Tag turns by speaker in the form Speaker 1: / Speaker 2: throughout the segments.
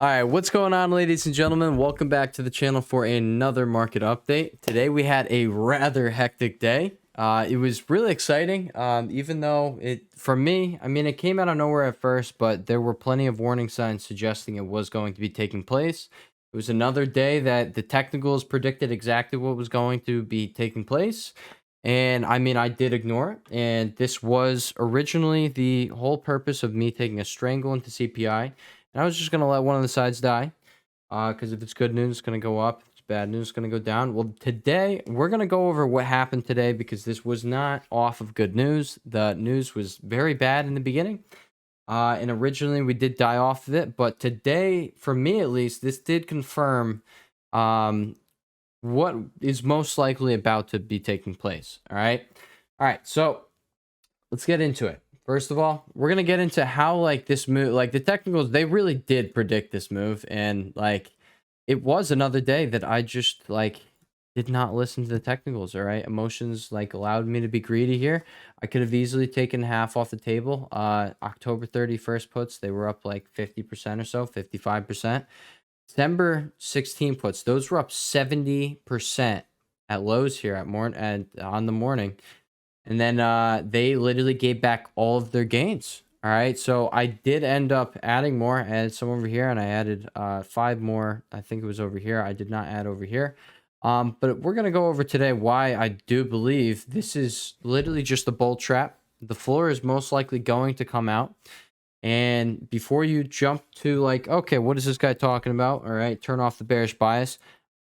Speaker 1: All right, what's going on, ladies and gentlemen? Welcome back to the channel for another market update. Today we had a rather hectic day. It was really exciting, even though for me, it came out of nowhere at first, but there were plenty of warning signs suggesting it was going to be taking place. It was another day that the technicals predicted exactly what was going to be taking place. And I did ignore it. And this was originally the whole purpose of me taking a strangle into CPI. And I was just going to let one of the sides die. Because if it's good news, it's going to go up. If it's bad news, it's going to go down. Well, today, we're going to go over what happened today because this was not off of good news. The news was very bad in the beginning. And originally, we did die off of it. But today, for me at least, this did confirm what is most likely about to be taking place. All right. All right. So let's get into it. First of all, we're gonna get into how this move, the technicals, they really did predict this move, and it was another day that I just did not listen to the technicals. All right, emotions allowed me to be greedy here. I could have easily taken half off the table. October 31st puts, they were up like 50% or so, 55%. December 16 puts, those were up 70% at lows here on the morning. And then they literally gave back all of their gains. All right. So I did end up adding more. I added some over here, and I added 5 more. I think it was over here. I did not add over here. But we're going to go over today why I do believe this is literally just a bull trap. The floor is most likely going to come out. And before you jump to okay, what is this guy talking about? All right, turn off the bearish bias.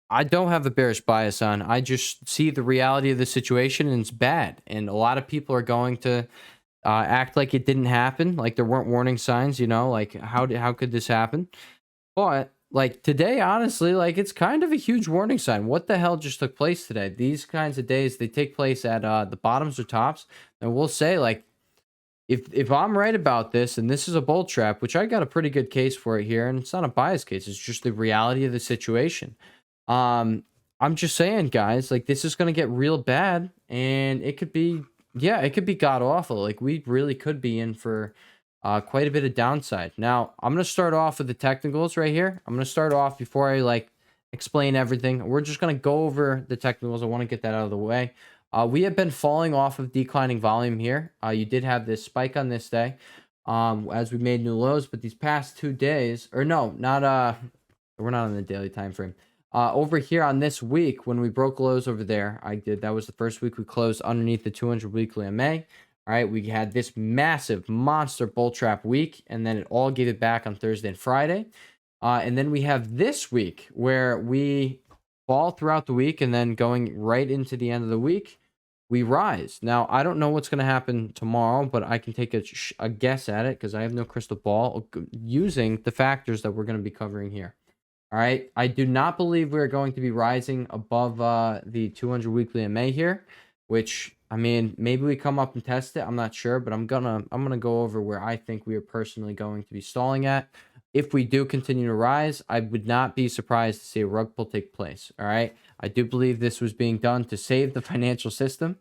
Speaker 1: I don't have a bearish bias on. I just see the reality of the situation, and it's bad. And a lot of people are going to act like it didn't happen, like there weren't warning signs. How could this happen? But today, honestly, it's kind of a huge warning sign. What the hell just took place today? These kinds of days, they take place at the bottoms or tops, and we'll say if I'm right about this, and this is a bull trap, which I got a pretty good case for it here, and it's not a bias case, it's just the reality of the situation. I'm just saying, guys, this is gonna get real bad, and it could be, yeah, it could be god awful. We really could be in for quite a bit of downside. Now, I'm gonna start off with the technicals right here. I'm gonna start off before I explain everything. We're just gonna go over the technicals. I want to get that out of the way. We have been falling off of declining volume here. You did have this spike on this day, as we made new lows, but these past 2 days, or no, not we're not on the daily time frame. Over here on this week, when we broke lows over there, that was the first week we closed underneath the 200 weekly MA. All right, we had this massive monster bull trap week, and then it all gave it back on Thursday and Friday. And then we have this week where we fall throughout the week, and then going right into the end of the week, we rise. Now, I don't know what's going to happen tomorrow, but I can take a guess at it because I have no crystal ball using the factors that we're going to be covering here. All right, I do not believe we're going to be rising above the 200 weekly MA here, which maybe we come up and test it. I'm not sure, but I'm gonna go over where I think we are personally going to be stalling at. If we do continue to rise, I would not be surprised to see a rug pull take place. All right, I do believe this was being done to save the financial system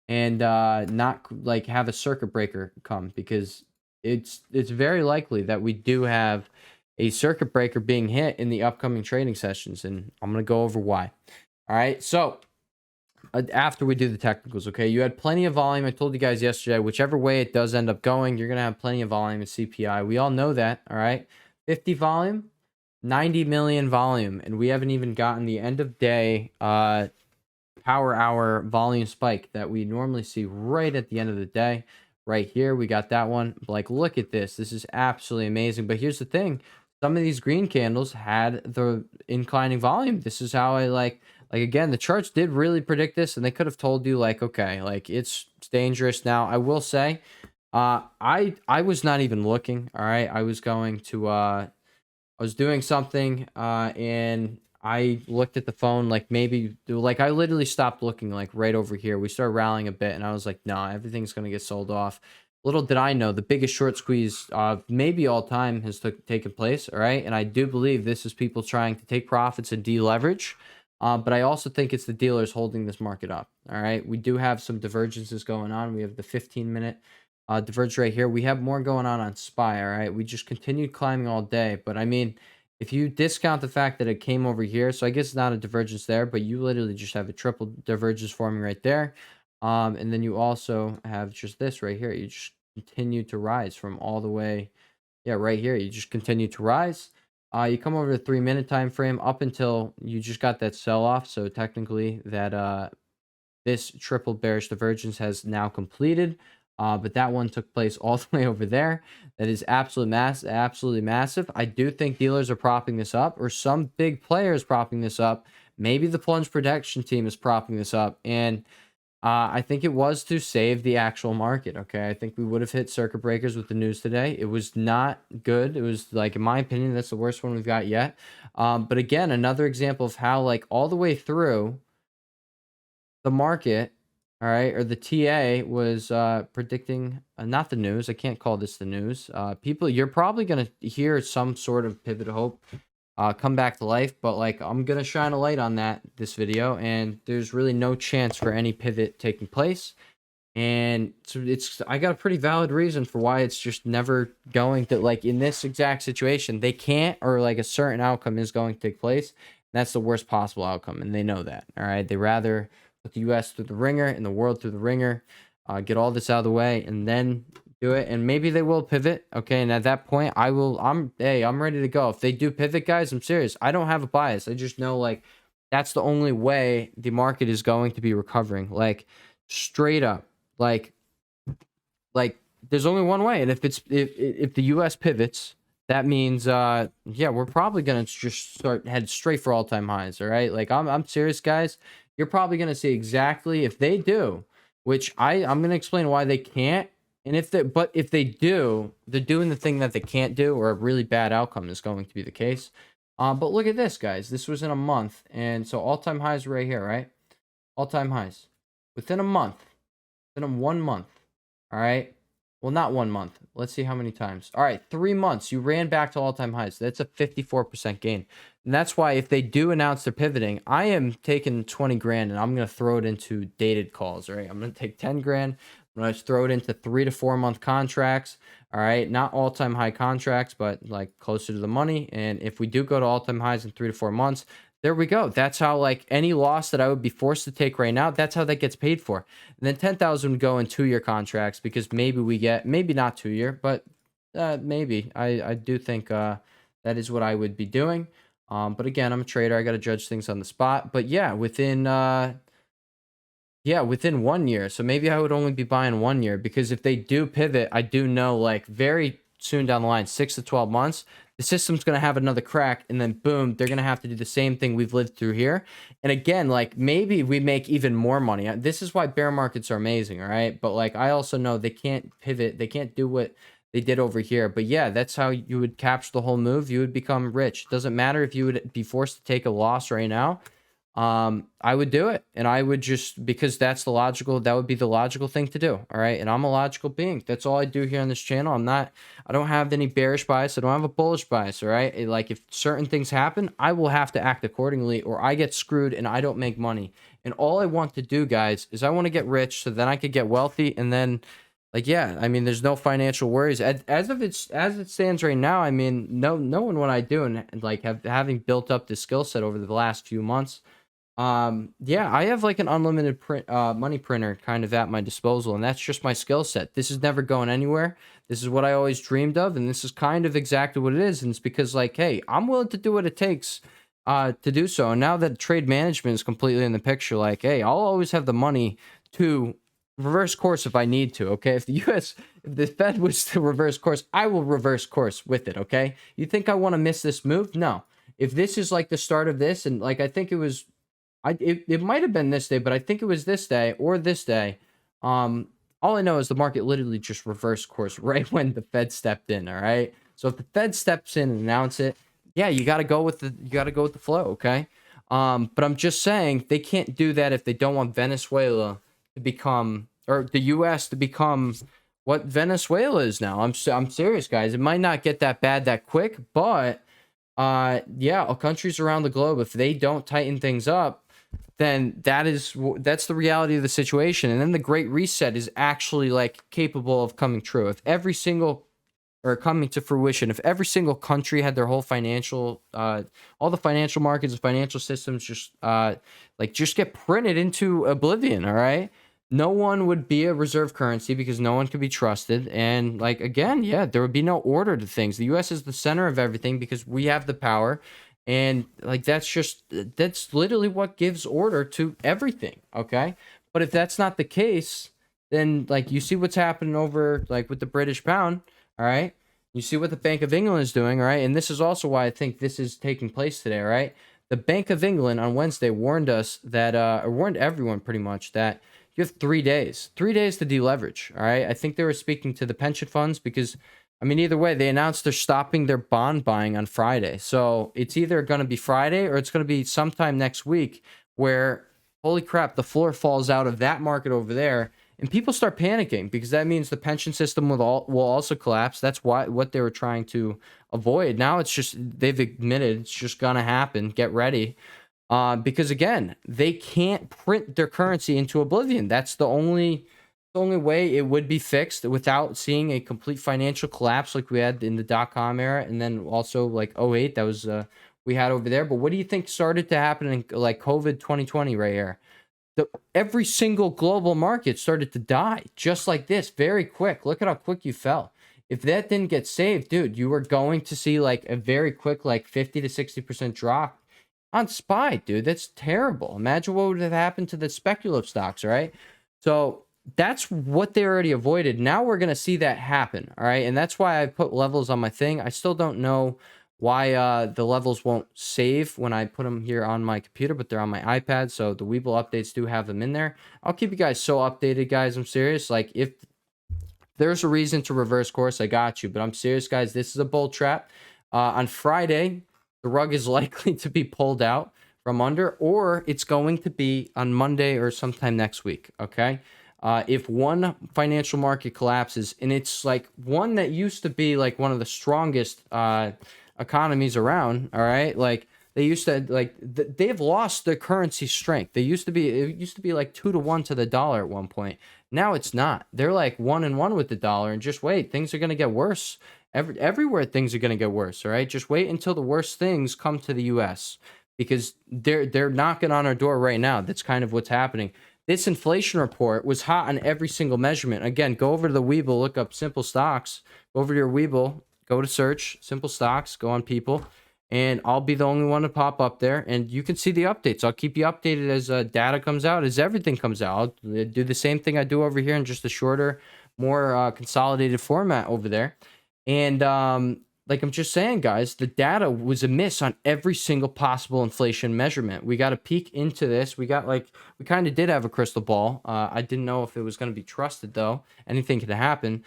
Speaker 1: and not have a circuit breaker come, because it's very likely that we do have a circuit breaker being hit in the upcoming trading sessions, and I'm going to go over why. All right, so after we do the technicals, okay, you had plenty of volume. I told you guys yesterday, whichever way it does end up going, you're going to have plenty of volume in CPI. We all know that, all right? 50 volume, 90 million volume, and we haven't even gotten the end of day power hour volume spike that we normally see right at the end of the day. Right here, we got that one. Look at this. This is absolutely amazing. But here's the thing. Some of these green candles had the inclining volume. This is how I again, the charts did really predict this, and they could have told you okay, it's dangerous. Now, I will say, I was not even looking. All right, I was going to I was doing something, and I looked at the phone, maybe I literally stopped looking right over here. We started rallying a bit, and I was like, no, everything's gonna get sold off. Little did I know, the biggest short squeeze maybe all time has taken place. All right, and I do believe this is people trying to take profits and deleverage. But I also think it's the dealers holding this market up. All right, we do have some divergences going on. We have the 15-minute diverge right here. We have more going on SPY. All right, we just continued climbing all day, but if you discount the fact that it came over here, so I guess it's not a divergence there, but you literally just have a triple divergence forming right there. And then you also have just this right here. You just continue to rise from all the way, yeah, right here. You just continue to rise. You come over the 3-minute time frame up until you just got that sell off. So technically that this triple bearish divergence has now completed. But that one took place all the way over there. That is absolutely massive. I do think dealers are propping this up, or some big players propping this up. Maybe the plunge protection team is propping this up. And I think it was to save the actual market. Okay. I think we would have hit circuit breakers with the news today. It was not good. It was, like, in my opinion, that's the worst one we've got yet. But again, another example of how, like, all the way through the market, all right, or the TA was predicting, not the news. I can't call this the news. People, you're probably going to hear some sort of pivot hope come back to life, but, like, I'm going to shine a light on that this video, and there's really no chance for any pivot taking place. And so I got a pretty valid reason for why it's just never going to, like, in this exact situation, they can't, or like a certain outcome is going to take place. That's the worst possible outcome, and they know that. All right, they rather put the U.S. through the ringer and the world through the ringer, get all this out of the way, and then do it. And maybe they will pivot. Okay, and at that point, I'm ready to go. If they do pivot, guys, I'm serious. I don't have a bias. I just know, like, that's the only way the market is going to be recovering. Like, straight up. Like there's only one way, and if the US pivots, that means yeah, we're probably gonna just head straight for all-time highs. All right, like, I'm serious, guys. You're probably gonna see exactly, if they do, which I'm gonna explain why they can't. And if they do, they're doing the thing that they can't do, or a really bad outcome is going to be the case. But look at this, guys. This was in a month, and so all-time highs right here, right? All-time highs within a month. In 1 month. All right. Well, not 1 month. Let's see how many times. All right. 3 months. You ran back to all-time highs. That's a 54% gain. And that's why if they do announce they're pivoting, I am taking 20 grand and I'm going to throw it into dated calls. All right. I'm going to take 10 grand. I'm going to throw it into 3 to 4 month contracts. All right. Not all-time high contracts, but like closer to the money. And if we do go to all-time highs in 3 to 4 months, there we go. That's how, like, any loss that I would be forced to take right now, that's how that gets paid for. And then 10,000 would go in 2-year contracts, because maybe we get, maybe not 2-year, but maybe. I do think that is what I would be doing. But again, I'm a trader. I got to judge things on the spot. But yeah, within 1 year. So maybe I would only be buying 1 year, because if they do pivot, I do know, like, very soon down the line, 6 to 12 months, the system's going to have another crack, and then boom, they're going to have to do the same thing we've lived through here. And again, like, maybe we make even more money. This is why bear markets are amazing, all right? But, like, I also know they can't pivot. They can't do what they did over here. But yeah, that's how you would capture the whole move. You would become rich. It doesn't matter if you would be forced to take a loss right now. I would do it, and I would just, because that would be the logical thing to do. All right. And I'm a logical being. That's all I do here on this channel. I don't have any bearish bias. I don't have a bullish bias. All right. Like, if certain things happen, I will have to act accordingly, or I get screwed and I don't make money. And all I want to do, guys, is I want to get rich so then I could get wealthy. And then, like, yeah, I mean, there's no financial worries as it stands right now. I mean, knowing what I do, and like having built up this skill set over the last few months, yeah, I have like an unlimited money printer kind of at my disposal, and that's just my skill set. This is never going anywhere. This is what I always dreamed of, and this is kind of exactly what it is. And it's because, like, hey, I'm willing to do what it takes to do so. And now that trade management is completely in the picture, like, hey, I'll always have the money to reverse course if I need to. Okay, if if the Fed was to reverse course, I will reverse course with it. Okay, you think I want to miss this move? No. If this is like the start of this, and like, I think it was, it might have been this day, but I think it was this day or this day. All I know is the market literally just reversed course right when the Fed stepped in. All right. So if the Fed steps in and announce it, yeah, you got to go with the flow. Okay. But I'm just saying they can't do that if they don't want Venezuela to become, or the U.S. to become what Venezuela is now. I'm serious, guys. It might not get that bad that quick, but yeah, countries around the globe, if they don't tighten things up, then that's the reality of the situation. And then the Great Reset is actually like capable of coming true. If every single or coming to fruition, if every single country had their whole financial, all the financial markets and financial systems just just get printed into oblivion, all right? No one would be a reserve currency because no one could be trusted. And like again, yeah, there would be no order to things. The US is the center of everything because we have the power. And like that's literally what gives order to everything. Okay. But if that's not the case, then like you see what's happening over like with the British pound, all right? You see what the Bank of England is doing, all right? And this is also why I think this is taking place today, all right? The Bank of England on Wednesday warned us that, or warned everyone pretty much that you have 3 days to deleverage. All right. I think they were speaking to the pension funds because, I mean, either way, they announced they're stopping their bond buying on Friday. So it's either going to be Friday or it's going to be sometime next week where, holy crap, the floor falls out of that market over there and people start panicking because that means the pension system will also collapse. That's what they were trying to avoid. Now it's just, they've admitted it's just going to happen. Get ready. Because again, they can't print their currency into oblivion. That's the only way it would be fixed without seeing a complete financial collapse like we had in the dot-com era, and then also like '08 that was we had over there. But what do you think started to happen in like COVID 2020 right here? Every single global market started to die just like this, very quick. Look at how quick you fell. If that didn't get saved, dude, you were going to see like a very quick like 50 to 60% drop on SPY, dude. That's terrible. Imagine what would have happened to the speculative stocks, right? So that's what they already avoided. Now we're going to see that happen, all right? And that's why I put levels on my thing. I still don't know why the levels won't save when I put them here on my computer, but they're on my iPad, so the Webull updates do have them in there. I'll keep you guys so updated, guys. I'm serious. Like, if there's a reason to reverse course, I got you. But I'm serious, guys. This is a bull trap. On Friday, the rug is likely to be pulled out from under, or it's going to be on Monday or sometime next week, okay? If one financial market collapses, and it's like one that used to be like one of the strongest economies around, all right? Like they used to they've lost their currency strength. It used to be like 2-to-1 to the dollar at one point. Now it's not. They're like 1-and-1 with the dollar, and just wait, things are going to get worse. Everywhere things are going to get worse, all right? Just wait until the worst things come to the US because they're knocking on our door right now. That's kind of what's happening. This inflation report was hot on every single measurement. Again, go over to the Webull, look up simple stocks, go over to your Webull, go to search simple stocks, go on people, and I'll be the only one to pop up there, and you can see the updates. I'll keep you updated as data comes out, as everything comes out. I'll do the same thing I do over here in just a shorter, more consolidated format over there. And like I'm just saying, guys, the data was a miss on every single possible inflation measurement. We got a peek into this. We kind of did have a crystal ball. I didn't know if it was going to be trusted, though. Anything could happen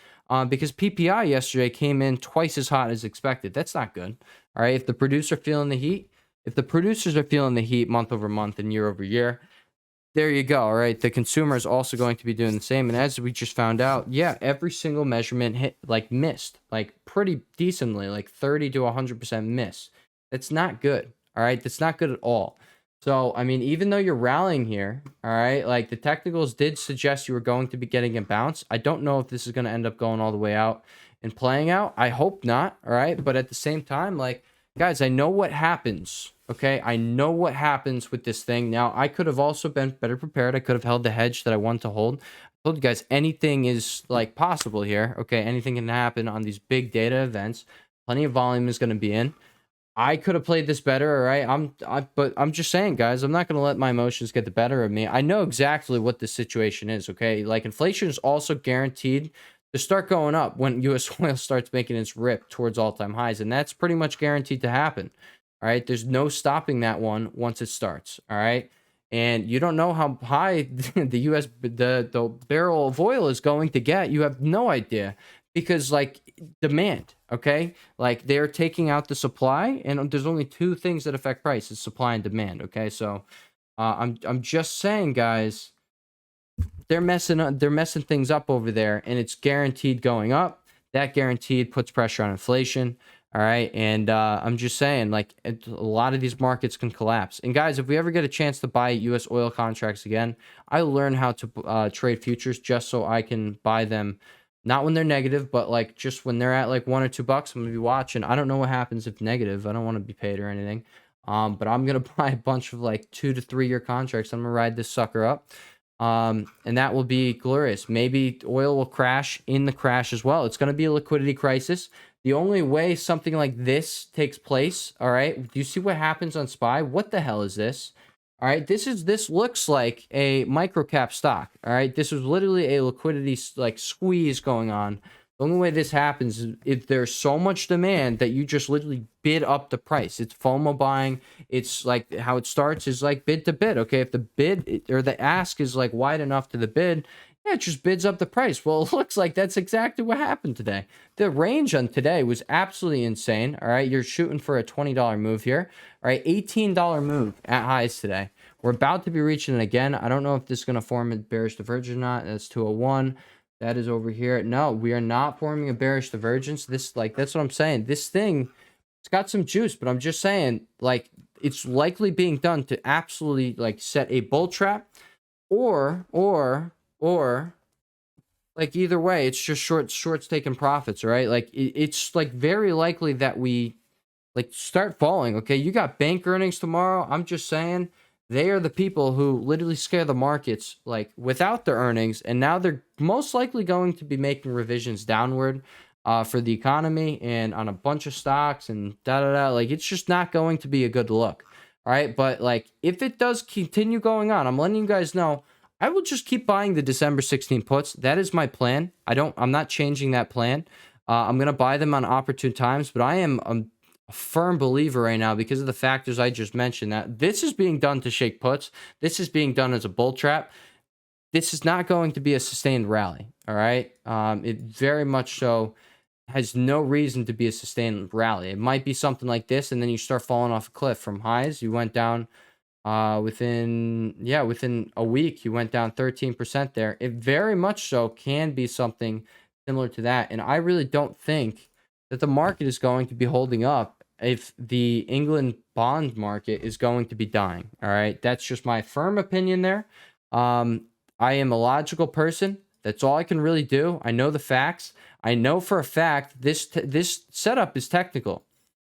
Speaker 1: because PPI yesterday came in twice as hot as expected. That's not good. All right. If the producers are feeling the heat month over month and year over year, there you go. All right. The consumer is also going to be doing the same. And as we just found out, yeah, every single measurement missed pretty decently, like 30 to 100% miss. That's not good. All right. That's not good at all. So, I mean, even though you're rallying here, all right, like the technicals did suggest you were going to be getting a bounce. I don't know if this is going to end up going all the way out and playing out. I hope not. All right. But at the same time, like, guys, I know what happens. Okay, I know what happens with this thing. Now, I could have also been better prepared. I could have held the hedge that I wanted to hold. I told you guys anything is like possible here. Okay, anything can happen on these big data events. Plenty of volume is going to be in. I could have played this better, all right? But I'm just saying, guys, I'm not going to let my emotions get the better of me. I know exactly what the situation is, okay? Like, inflation is also guaranteed to start going up when U.S. oil starts making its rip towards all-time highs, and that's pretty much guaranteed to happen. All right, there's no stopping that one once it starts. All right, and you don't know how high the barrel of oil is going to get. You have no idea because like demand. Okay, like they're taking out the supply, and there's only two things that affect price: it's supply and demand. Okay, so I'm just saying, guys, they're messing things up over there, and it's guaranteed going up. That guaranteed puts pressure on inflation. All right. And I'm just saying, like, a lot of these markets can collapse. And guys, if we ever get a chance to buy U.S. oil contracts again, I learn how to trade futures just so I can buy them Not when they're negative, but like just when they're at like $1 or $2, I'm gonna be watching. I don't know what happens if negative. I don't want to be paid or anything. But I'm gonna buy a bunch of like 2 to 3 year contracts. I'm gonna ride this sucker up. And that will be glorious. Maybe oil will crash in the crash as well. It's gonna be a liquidity crisis. The only way something like this takes place, all right? Do you see what happens on SPY? What the hell is this? All right, this looks like a microcap stock. All right, this was literally a liquidity like squeeze going on. The only way this happens is if there's so much demand that you just literally bid up the price. It's FOMO buying. It's like how it starts is like bid to bid. Okay, if the bid or the ask is like wide enough to the bid, yeah, it just bids up the price. Well, it looks like that's exactly what happened today. The range on today was absolutely insane. All right, you're shooting for a $20 move here. All right, $18 move at highs today. We're about to be reaching it again. I don't know if this is going to form a bearish divergence or not. That's 201. That is over here. No, we are not forming a bearish divergence. This, like, that's what I'm saying. This thing, it's got some juice, but I'm just saying, like, it's likely being done to absolutely, like, set a bull trap or, like, either way, it's just shorts taking profits, right? Like, it's, like, very likely that we, like, start falling, okay? You got bank earnings tomorrow. I'm just saying, they are the people who literally scare the markets, like, without their earnings, and now they're most likely going to be making revisions downward for the economy and on a bunch of stocks and da-da-da. Like, it's just not going to be a good look, all right? But, like, if it does continue going on, I'm letting you guys know, I will just keep buying the December 16 puts. That is my plan. I'm not changing that plan. I'm going to buy them on opportune times, but I am a firm believer right now because of the factors I just mentioned that this is being done to shake puts. This is being done as a bull trap. This is not going to be a sustained rally. All right. It very much so has no reason to be a sustained rally. It might be something like this, and then you start falling off a cliff from highs. You went down within a week, you went down 13% there. It very much so can be something similar to that. And I really don't think that the market is going to be holding up if the England bond market is going to be dying. All right. That's just my firm opinion there. I am a logical person. That's all I can really do. I know the facts. I know for a fact this setup is technical,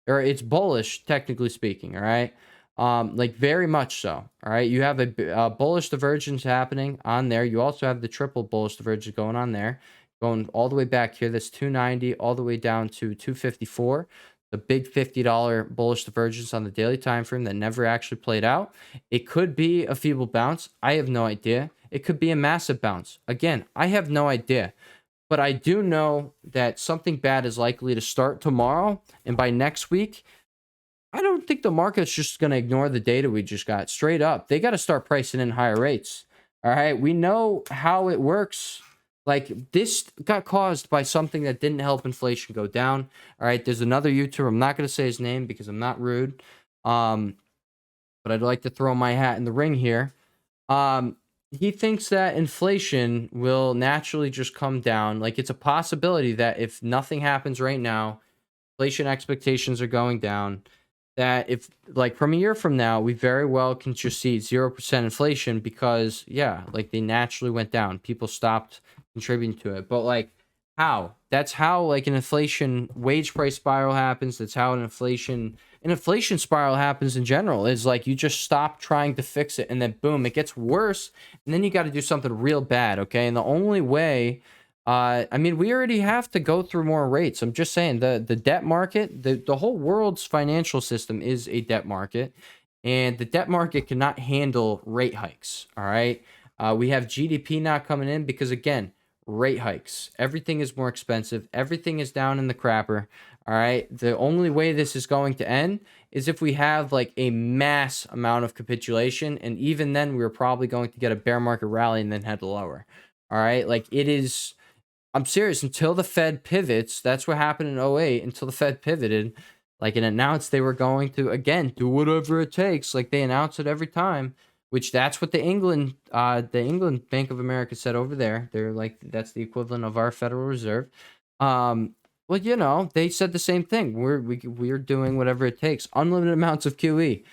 Speaker 1: or it's bullish, technically speaking. All right. Like very much so. All right. You have a bullish divergence happening on there. You also have the triple bullish divergence going on there, going all the way back here. That's 290 all the way down to 254. The big $50 bullish divergence on the daily time frame that never actually played out. It could be a feeble bounce. I have no idea. It could be a massive bounce. Again, I have no idea. But I do know that something bad is likely to start tomorrow. And by next week, I don't think the market's just going to ignore the data we just got. Straight up, they got to start pricing in higher rates. All right, we know how it works. Like, this got caused by something that didn't help inflation go down. All right, there's another YouTuber. I'm not going to say his name because I'm not rude. But I'd like to throw my hat in the ring here. He thinks that inflation will naturally just come down. Like, it's a possibility that if nothing happens right now, inflation expectations are going down. That if, like, from a year from now, we very well can just see 0% inflation because, yeah, like, they naturally went down. People stopped contributing to it. But, like, how? That's how, like, an inflation wage price spiral happens. That's how an inflation spiral happens in general. Is like you just stop trying to fix it and then boom, it gets worse. And then you got to do something real bad. Okay. And the only way, I mean, we already have to go through more rates. I'm just saying the debt market, the whole world's financial system is a debt market, and the debt market cannot handle rate hikes. All right. We have GDP not coming in because, again, rate hikes. Everything is more expensive. Everything is down in the crapper. All right. The only way this is going to end is if we have like a mass amount of capitulation. And even then, we're probably going to get a bear market rally and then head lower. All right. Like, it is. I'm serious. Until the Fed pivots, that's what happened in 08. Until the Fed pivoted, like, and announced they were going to, again, do whatever it takes. Like, they announce it every time, which that's what the England Bank of America said over there. They're like, that's the equivalent of our Federal Reserve. Well, you know, they said the same thing. We're doing whatever it takes. Unlimited amounts of QE.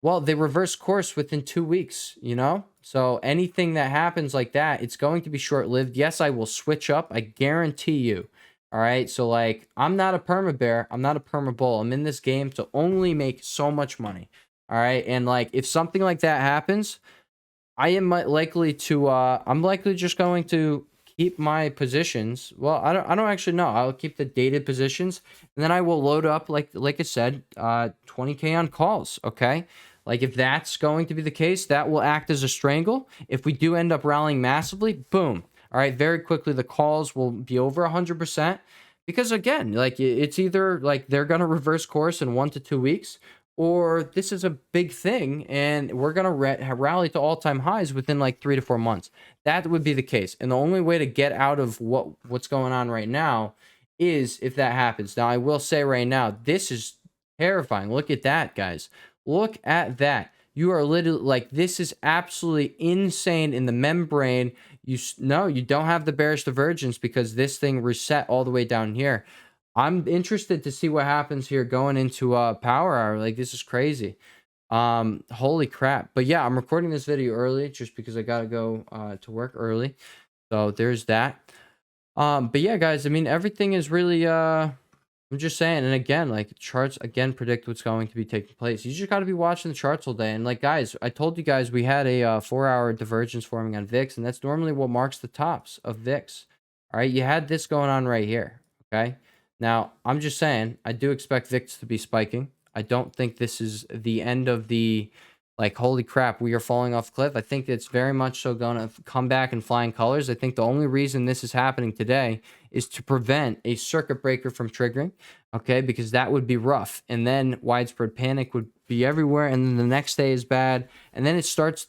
Speaker 1: Well, they reverse course within 2 weeks, you know? So anything that happens like that, it's going to be short lived. Yes, I will switch up. I guarantee you. All right. So, like, I'm not a perma bear. I'm not a perma bull. I'm in this game to only make so much money. All right. And, like, if something like that happens, I am likely to I'm likely just going to keep my positions. Well, I don't actually know. I'll keep the dated positions, and then I will load up like I said, 20K on calls, okay? Like, if that's going to be the case, that will act as a strangle. If we do end up rallying massively, boom. All right, very quickly the calls will be over 100%, because again, like, it's either like they're going to reverse course in 1 to 2 weeks, or this is a big thing and we're going to rally to all-time highs within like 3 to 4 months. That would be the case. And the only way to get out of what's going on right now is if that happens. Now, I will say right now, this is terrifying. Look at that, guys. Look at that. You are literally like, this is absolutely insane in the membrane. No, you don't have the bearish divergence because this thing reset all the way down here. I'm interested to see what happens here going into power hour. Like, this is crazy. Holy crap. But yeah, I'm recording this video early just because I gotta go to work early. So there's that. But yeah, guys, I mean, everything is really I'm just saying, and again, like, charts again predict what's going to be taking place. You just got to be watching the charts all day. And like, guys, I told you guys we had a 4-hour divergence forming on VIX, and that's normally what marks the tops of VIX. All right, you had this going on right here. Okay, now I'm just saying, I do expect VIX to be spiking. I don't think this is the end of the, like, holy crap, we are falling off cliff. I think it's very much so going to come back in flying colors. I think the only reason this is happening today is to prevent a circuit breaker from triggering, okay? Because that would be rough. And then widespread panic would be everywhere. And then the next day is bad. And then it starts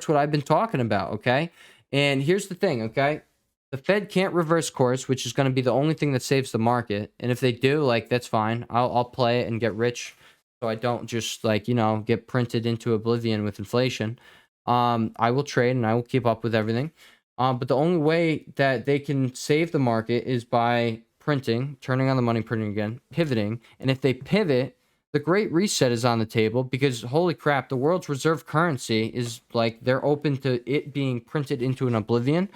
Speaker 1: what I've been talking about, okay? And here's the thing, okay? The Fed can't reverse course, which is going to be the only thing that saves the market. And if they do, like, that's fine. I'll play it and get rich, so I don't just, like, you know, get printed into oblivion with inflation. I will trade and I will keep up with everything. But the only way that they can save the market is by printing, turning on the money printing again, pivoting. And if they pivot, the Great Reset is on the table, because holy crap, the world's reserve currency is, like, they're open to it being printed into an oblivion.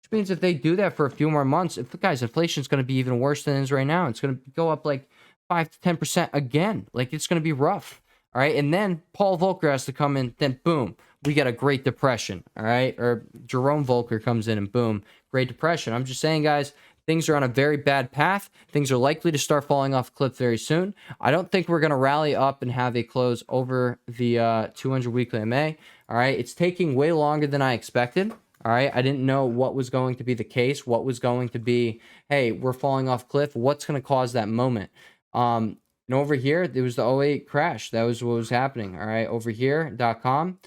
Speaker 1: Which means if they do that for a few more months, guys, inflation is going to be even worse than it is right now. It's going to go up like 5 to 10% again. Like, it's going to be rough. All right. And then Paul Volcker has to come in. Then boom, we get a Great Depression. All right. Or Jerome Volcker comes in and boom, Great Depression. I'm just saying, guys, things are on a very bad path. Things are likely to start falling off a cliff very soon. I don't think we're going to rally up and have a close over the 200 weekly MA. All right. It's taking way longer than I expected. All right. I didn't know what was going to be the case. What was going to be, hey, we're falling off cliff. What's going to cause that moment? And over here, there was the '08 crash. That was what was happening. All right. Over here.com,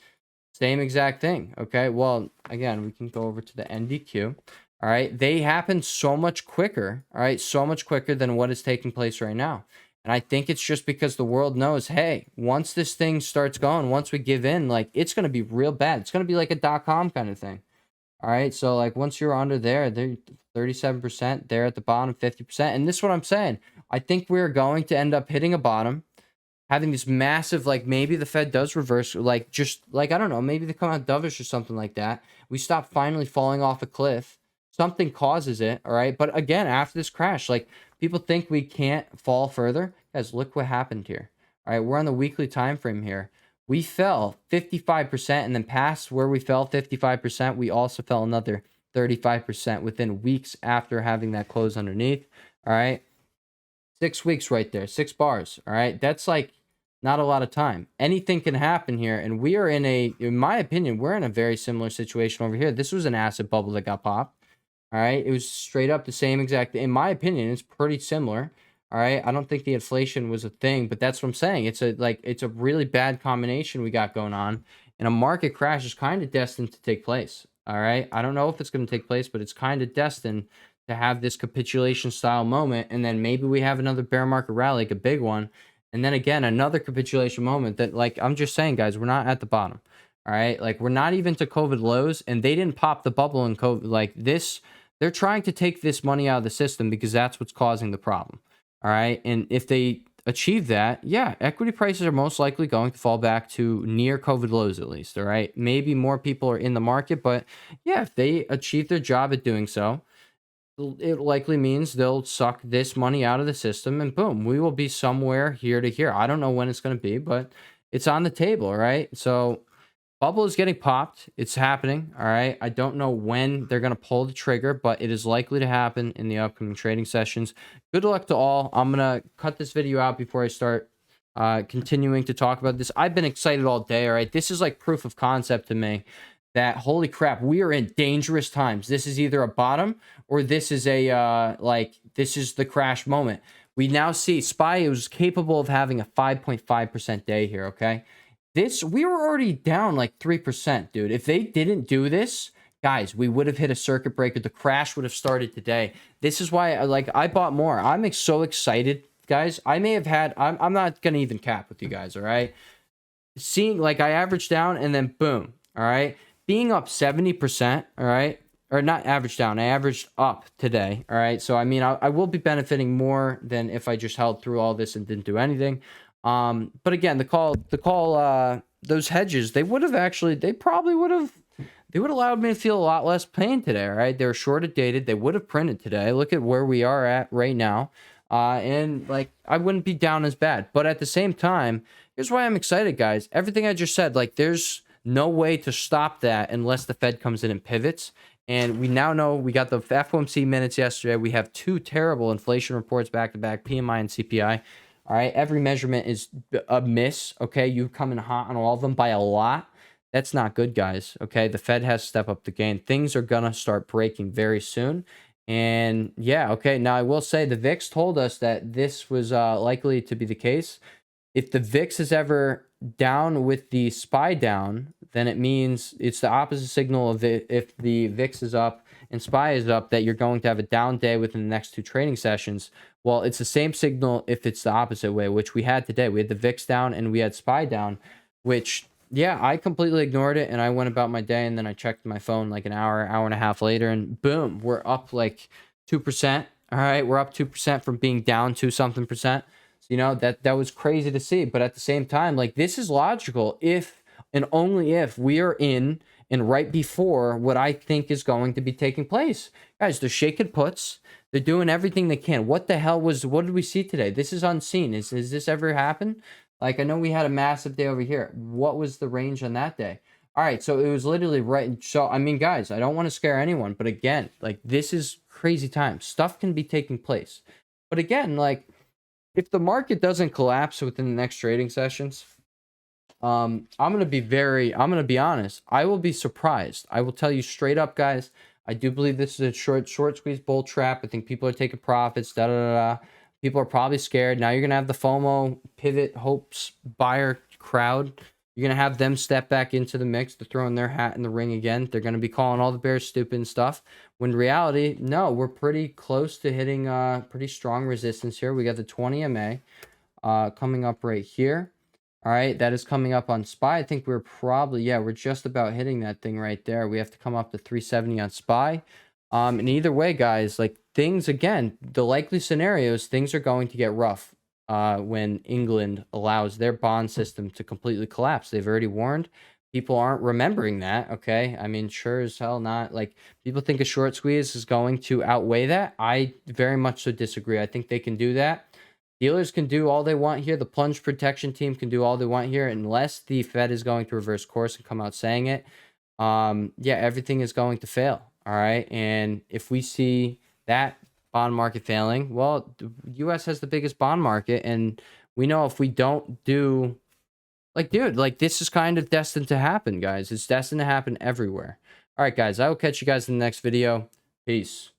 Speaker 1: same exact thing. Okay. Well, again, we can go over to the NDQ. All right. They happen so much quicker. All right. So much quicker than what is taking place right now. And I think it's just because the world knows, hey, once this thing starts going, once we give in, like, it's going to be real bad. It's going to be like a .com kind of thing. All right, so, like, once you're under there, they're 37%, they're at the bottom, 50%. And this is what I'm saying. I think we're going to end up hitting a bottom, having this massive, like, maybe the Fed does reverse, like, just, like, I don't know, maybe they come out dovish or something like that. We stop finally falling off a cliff. Something causes it, all right? But again, after this crash, like, people think we can't fall further. Guys, look what happened here. All right, we're on the weekly time frame here. We fell 55%, and then past where we fell 55%, we also fell another 35% within weeks after having that close underneath. All right. 6 weeks right there, 6 bars. All right. That's, like, not a lot of time. Anything can happen here. And we are in my opinion, we're in a very similar situation over here. This was an asset bubble that got popped. All right. It was straight up the same exact, in my opinion, it's pretty similar. All right. I don't think the inflation was a thing, but that's what I'm saying. It's a really bad combination we got going on, and a market crash is kind of destined to take place. All right. I don't know if it's going to take place, but it's kind of destined to have this capitulation style moment. And then maybe we have another bear market rally, like a big one. And then again, another capitulation moment that, like, I'm just saying, guys, we're not at the bottom. All right. Like, we're not even to COVID lows, and they didn't pop the bubble in COVID like this. They're trying to take this money out of the system because that's what's causing the problem. All right. And if they achieve that, yeah, equity prices are most likely going to fall back to near COVID lows at least, all right? Maybe more people are in the market, but yeah, if they achieve their job at doing so, it likely means they'll suck this money out of the system and boom, we will be somewhere here to here. I don't know when it's going to be, but it's on the table, right? So bubble is getting popped. It's happening. All right. I don't know when they're going to pull the trigger, but it is likely to happen in the upcoming trading sessions. Good luck to all. I'm going to cut this video out before I start continuing to talk about this. I've been excited all day. All right. This is like proof of concept to me that holy crap, we are in dangerous times. This is either a bottom or this is a this is the crash moment. We now see SPY was capable of having a 5.5% day here. Okay. We were already down like 3%, dude. If they didn't do this, guys, we would have hit a circuit breaker. The crash would have started today. This is why I bought more. I'm so excited, guys. I may have had, I'm not going to even cap with you guys, all right? Seeing, like, I averaged down and then boom, all right? Being up 70%, all right? Or not averaged down, I averaged up today, all right? So, I mean, I will be benefiting more than if I just held through all this and didn't do anything. But again, those hedges, they probably would have allowed me to feel a lot less pain today, right? They were shorted dated. They would have printed today. Look at where we are at right now. And like, I wouldn't be down as bad, but at the same time, here's why I'm excited, guys. Everything I just said, like, there's no way to stop that unless the Fed comes in and pivots. And we now know we got the FOMC minutes yesterday. We have 2 terrible inflation reports back to back, PMI and CPI. All right, every measurement is a miss. Okay, you come in hot on all of them by a lot. That's not good, guys. Okay, the Fed has to step up the game. Things are gonna start breaking very soon. And yeah, okay. Now I will say the VIX told us that this was likely to be the case. If the VIX is ever down with the SPY down, then it means it's the opposite signal of it. If the VIX is up and SPY is up, that you're going to have a down day within the next 2 trading sessions. Well, it's the same signal if it's the opposite way, which we had today. We had the VIX down and we had SPY down, which, yeah, I completely ignored it and I went about my day, and then I checked my phone like an hour and a half later, and boom, we're up like 2%. All right, we're up 2% from being down 2 something percent. So, you know, that was crazy to see. But at the same time, like, this is logical if and only if we are in and right before what I think is going to be taking place. Guys, they're shaking puts. They're doing everything they can. What did we see today? This is unseen. Has this ever happened? Like, I know we had a massive day over here. What was the range on that day? All right, so it was literally right. So, I mean, guys, I don't want to scare anyone, but again, like, this is crazy times. Stuff can be taking place. But again, like, if the market doesn't collapse within the next trading sessions, I'm going to be honest. I will be surprised. I will tell you straight up, guys. I do believe this is a short squeeze bull trap. I think people are taking profits. People are probably scared. Now you're going to have the FOMO pivot hopes buyer crowd. You're going to have them step back into the mix. They're throwing their hat in the ring again. They're going to be calling all the bears stupid and stuff. When in reality, no, we're pretty close to hitting pretty strong resistance here. We got the 20 MA coming up right here. All right, that is coming up on SPY. I think we're just about hitting that thing right there. We have to come up to 370 on SPY. And either way, guys, like, things, again, the likely scenarios, things are going to get rough when England allows their bond system to completely collapse. They've already warned. People aren't remembering that, okay? I mean, sure as hell not. Like, people think a short squeeze is going to outweigh that. I very much so disagree. I think they can do that. Dealers can do all they want here. The plunge protection team can do all they want here, unless the Fed is going to reverse course and come out saying it. Yeah, everything is going to fail. All right. And if we see that bond market failing, well, the US has the biggest bond market. And we know if we don't do, like, dude, like, this is kind of destined to happen, guys. It's destined to happen everywhere. All right, guys, I will catch you guys in the next video. Peace.